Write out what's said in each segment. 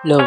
Low.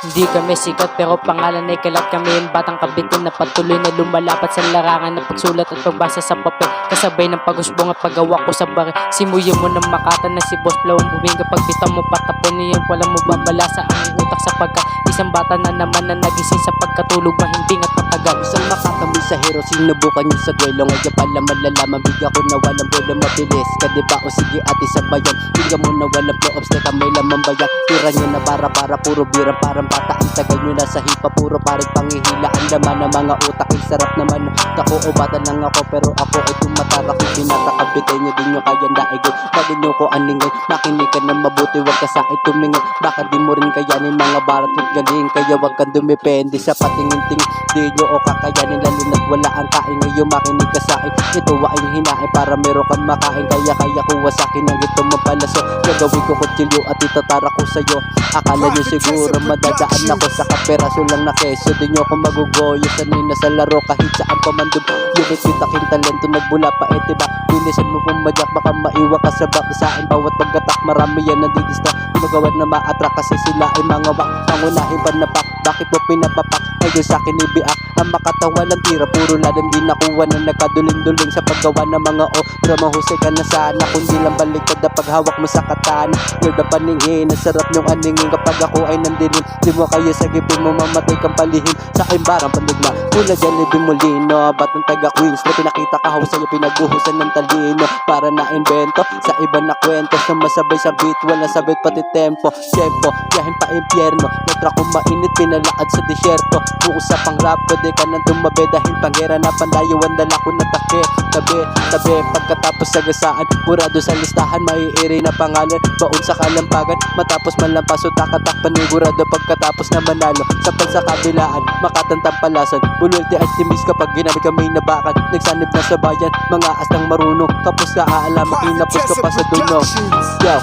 Hindi kami sikat pero pangalan ay kalat. Kami ang batang kabitin na patuloy na lumalapat sa larangan ng pagsulat at pagbasa sa papel, kasabay ng pagusbong at paggawa ko sa baril. Simuyan mo ng makatan na si Boss Flow ang buwing kapag bitaw mo patapon niya, walang mababala sa aming utak sapagkat isang bata na naman na nagising sa pagkatulog mahimbing at matagal. Isang makatamoy sa hero, sinubukan niyo sa duelo. Ngayon pala malalaman, bigyan ko na walang bola mabilis ka diba? O sige ate sabayan, bigyan mo na walang flow-ups na kamay lamang bayan. Tira nyo na para puro birang parang bata. Ang tagal nyo na sa hipa, puro paring pangihila. Ang laman ng mga utak, ay sarap naman. Kako o bata lang ako, pero ako ay tumatara. Kung pinatakabitin nyo din nyo kayang daigin. Bagay nyo ko aningin, makinig ka na mabuti, wag ka sa akin tumingin. Baka di mo rin kayanin mga barat at galing. Kaya wag kang dumipende sa patingin-ting. Di nyo o kakayanin, lalo na't wala ang kain. Ngayon makinig ka sa akin, ito aing hinain para meron kang makain. Kaya kuha sa akin ang ito mapalaso. Gagawin ko kutsilyo at itatara ko sa'yo. Akala nyo siguro madadaan ako sa kaperaso lang na keso. Di nyo ako magugoyo sanay na sa laro kahit saan pamandog. Yunit aking talento nagbula pa diba? Bilisan mo pumadyak baka maiwa ka sa babasain. Bawat pagkatak marami yan nandidista. Ginagawa na maatrak kasi sila ay mga wak. Pangunahin pa na pak, bakit mo pinapapak? Ngayon sa akin ibiak, ang makatawa lang tira. Puro lalim din nakuha na nagkaduling-duling sa paggawa ng mga pero mahusay ka na sana. Kundi lang baliktad na paghawak mo sa katana. You're the paningin, ang sarap nyong aningin. Kapag ako ay nandilim, di mo kayo sa gipin mo mamatay kang palihim. Sa akin barang pandigma, pula dyan ibig molino. Ba't ng taga Queens na pinakita ka hawak sa'yo, pinaguhusan ng talino. Para na-invento sa iba na kwento. Sumasabay sa beat, walang sabit pati tempo. Tempo, biyahin pa impyerno. Natra kong mainit, pinalaad sa disyerto. Kung usapang rap, pwede ka nang tumabi. Dahil panggera na pandayo, ang dala ko na take. Tabi, pagkatapos sa gasaan, murado sa listahan, maiiri na pangalan. Baon sa kalampagan, matapos malampas o takatak panigurado. Pagkatapos na manalo, sapal sa kabilaan, makatantang palasan. Bulwerte at timis kapag ginamit kami nabakan. Nagsanib na sa bayan, mga astang marunong. Kapos ka aalam, makinapos ka pa sa dulo. Yo,